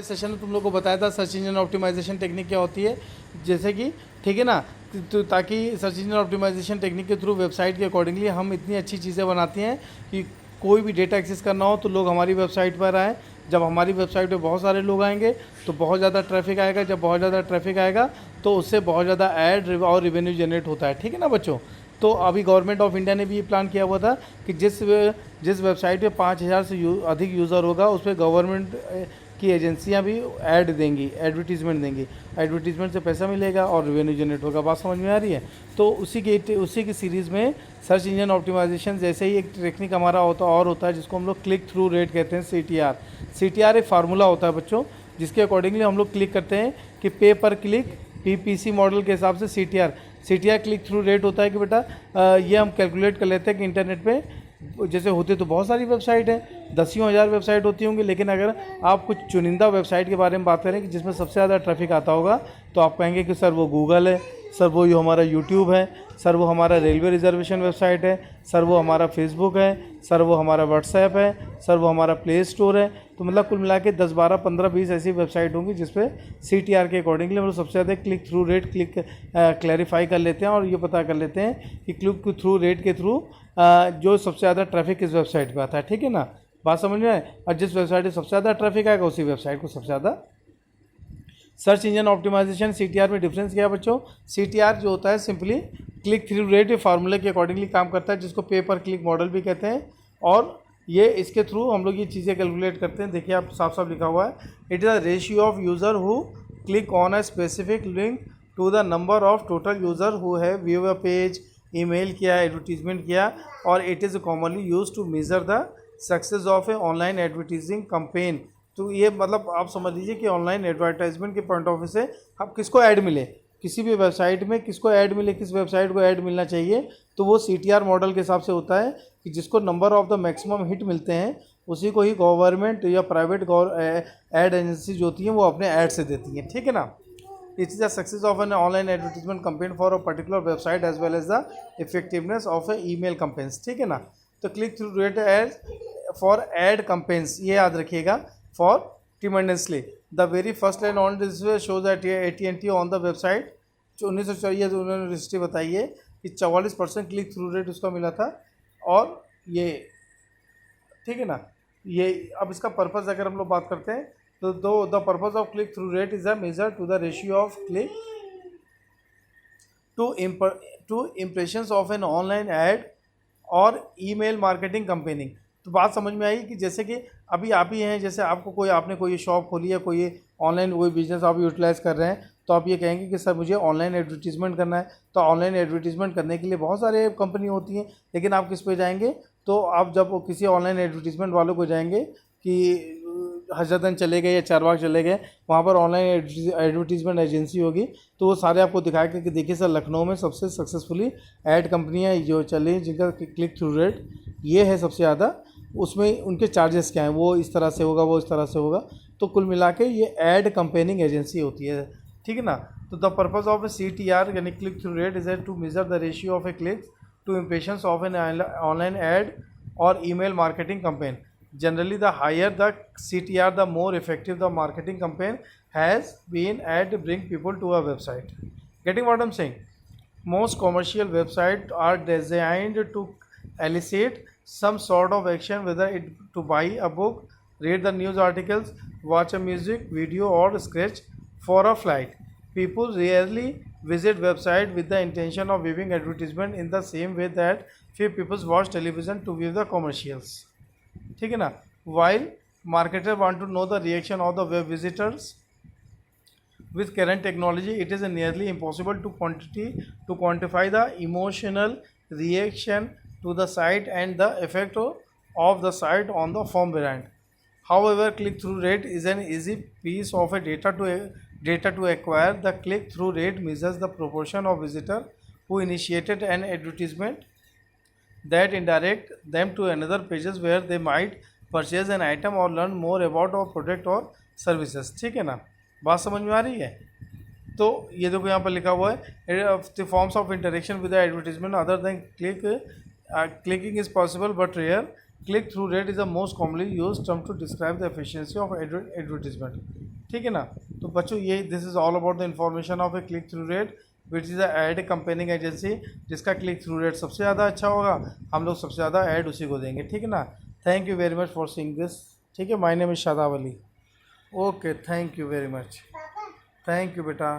Session में तुम लोग को बताया था सर्च इंजन ऑप्टिमाइजेशन टेक्निक क्या होती है, जैसे कि ठीक है ना, तो ताकि सर्च इंजन ऑप्टिमाइजेशन टेक्निक के थ्रू वेबसाइट के अकॉर्डिंगली हम इतनी अच्छी चीज़ें बनाती हैं कि कोई भी डेटा एक्सेस करना हो तो लोग हमारी वेबसाइट पर आए। जब हमारी वेबसाइट पे बहुत सारे लोग आएंगे तो बहुत ज़्यादा ट्रैफिक आएगा। जब बहुत ज़्यादा ट्रैफिक आएगा तो उससे बहुत ज़्यादा ऐड और रेवेन्यू जनरेट होता है। ठीक है ना बच्चों। तो अभी गवर्नमेंट ऑफ इंडिया ने भी ये प्लान किया हुआ था कि जिस वेबसाइट पे 5,000 से अधिक यूज़र होगा उस पर गवर्नमेंट की एजेंसियां भी ऐड देंगी, एडवर्टीज़मेंट देंगी। एडवर्टीज़मेंट से पैसा मिलेगा और रेवेन्यू जनरेट होगा। बात समझ में आ रही है। तो उसी की सीरीज़ में सर्च इंजन ऑप्टिमाइजेशन जैसे ही एक टेक्निक हमारा होता है जिसको हम लोग क्लिक थ्रू रेट कहते हैं, CTR एक फार्मूला होता है बच्चों, जिसके अकॉर्डिंगली हम लोग क्लिक करते हैं कि पे पर क्लिक PPC मॉडल के हिसाब से CTR क्लिक थ्रू रेट होता है कि बेटा ये हम कैलकुलेट कर लेते हैं कि इंटरनेट पे जैसे होते तो बहुत सारी वेबसाइट है, दसियों हज़ार वेबसाइट होती होंगी, लेकिन अगर आप कुछ चुनिंदा वेबसाइट के बारे में बात करें कि जिसमें सबसे ज़्यादा ट्रैफिक आता होगा तो आप कहेंगे कि सर वो गूगल है, सर वो जो हमारा यूट्यूब है, सर वो हमारा रेलवे रिजर्वेशन वेबसाइट है, सर वो हमारा फेसबुक है, सर वो हमारा व्हाट्सएप है, सर वो हमारा प्ले स्टोर है। तो मतलब कुल मिला के 10, 12, 15, 20 ऐसी वेबसाइट होंगी जिस पे CTR के अकॉर्डिंगली हम लोग सबसे ज़्यादा क्लिक थ्रू रेट क्लैरिफाई कर लेते हैं और ये पता कर लेते हैं कि क्लिक थ्रू रेट के थ्रू जो सबसे ज़्यादा ट्रैफिक किस वेबसाइट पे आता है। ठीक है ना, बात समझ में आए। और जिस वेबसाइट पे सबसे ज़्यादा ट्रैफिक आएगा उसी वेबसाइट को सबसे ज़्यादा। सर्च इंजन ऑप्टिमाइजेशन CTR में डिफरेंस क्या है बच्चों। CTR जो होता है सिंपली क्लिक थ्रू रेट फार्मूले के अकॉर्डिंगली काम करता है, जिसको पे पर क्लिक मॉडल भी कहते हैं। और ये इसके थ्रू हम लोग ये चीज़ें कैलकुलेट करते हैं। देखिए आप साफ साफ लिखा हुआ है, it is a ratio of user who click on a specific link to the number of total user who have view a page, email किया, एडवर्टीजमेंट किया। और it is commonly use to measure the success of a online advertising campaign. तो ये मतलब आप समझ लीजिए कि ऑनलाइन एडवर्टाइजमेंट के पॉइंट ऑफ व्यू से आप किसको ऐड मिले, किसी भी वेबसाइट में किसको ऐड मिले, किस वेबसाइट को ऐड मिलना चाहिए, तो वो CTR मॉडल के हिसाब से होता है कि जिसको number of the maximum hit मिलते हैं उसी को ही गवर्नमेंट या प्राइवेट ऐड एजेंसी जो होती हैं वो अपने ऐड से देती हैं। ठीक है ना। It is the success of an online advertisement campaign for a particular website as well as the effectiveness of a email campaigns. ठीक है ना। तो click through rate ad for ad campaigns, ये याद रखिएगा, for tremendously the very first line on this show that AT&T on the website. 1904 जो उन्होंने university बताई है कि 44% क्लिक थ्रू रेट उसका मिला था। और ये ठीक है ना, ये अब इसका पर्पज़ अगर हम लोग बात करते हैं तो the purpose of click through rate is a measure to the ratio of click to impressions of an online ad और ईमेल मार्केटिंग कंपेनिंग। तो बात समझ में आई कि जैसे कि अभी आप ही हैं, जैसे आपको आपने कोई शॉप खोली है, कोई ऑनलाइन कोई बिजनेस आप यूटिलाइज़ कर रहे हैं, तो आप ये कहेंगे कि सर मुझे ऑनलाइन एडवर्टीजमेंट करना है। तो ऑनलाइन एडवर्टीजमेंट करने के लिए बहुत सारे कंपनी होती हैं, लेकिन आप किस पे जाएंगे, तो आप जब किसी ऑनलाइन एडवर्टीजमेंट वालों को जाएंगे कि हजरतगंज चले गए या चारबाग चले गए, वहाँ पर ऑनलाइन एडवर्टीजमेंट एजेंसी होगी, तो वो सारे आपको दिखाएगा कि देखिए सर लखनऊ में सबसे सक्सेसफुली ऐड कंपनियाँ जो चली जिनका क्लिक थ्रू रेट ये है सबसे ज़्यादा, उसमें उनके चार्जेस क्या हैं, वो इस तरह से होगा, वो इस तरह से होगा। तो कुल मिला के ये ऐड कंपेनिंग एजेंसी होती है। ठीक है ना। तो the purpose of a CTR यानी click through rate is to measure the ratio of a click to impressions of an online ad और email marketing campaign. Generally, the higher the CTR, the more effective the marketing campaign has been at bring people to a website. Getting what I'm saying? Most commercial websites are designed to elicit some sort of action, whether it to buy a book, read the news articles, watch a music video, or scratch for a flight. People rarely visit website with the intention of viewing advertisement in the same way that few people watch television to view the commercials. ठीक है ना। While marketer want to know the reaction of the web visitors with current technology it is nearly impossible to quantify the emotional reaction to the site and the effect of the site on the form brand. However click through rate is an easy piece of a data to acquire. The click through rate measures the proportion of visitor who initiated an advertisement that indirect them to another pages where they might purchase an item or learn more about our product or services। ठीक है ना, बात समझ में आ रही है। तो ये देखो यहाँ पर लिखा हुआ है the forms of interaction with the advertisement other than clicking is possible but rare. Click through rate is the most commonly use term to describe the efficiency of advertisement. ठीक है ना। तो बच्चों ये this is all about the information of a click through rate which is a ad campaigning agency, जिसका click through rate सबसे ज़्यादा अच्छा होगा, हम लोग सबसे ज़्यादा ऐड उसी को देंगे, ठीक है ना। Thank you very much for seeing this, ठीक है। My name is Shadab Ali. Okay, thank you very much, thank you बेटा।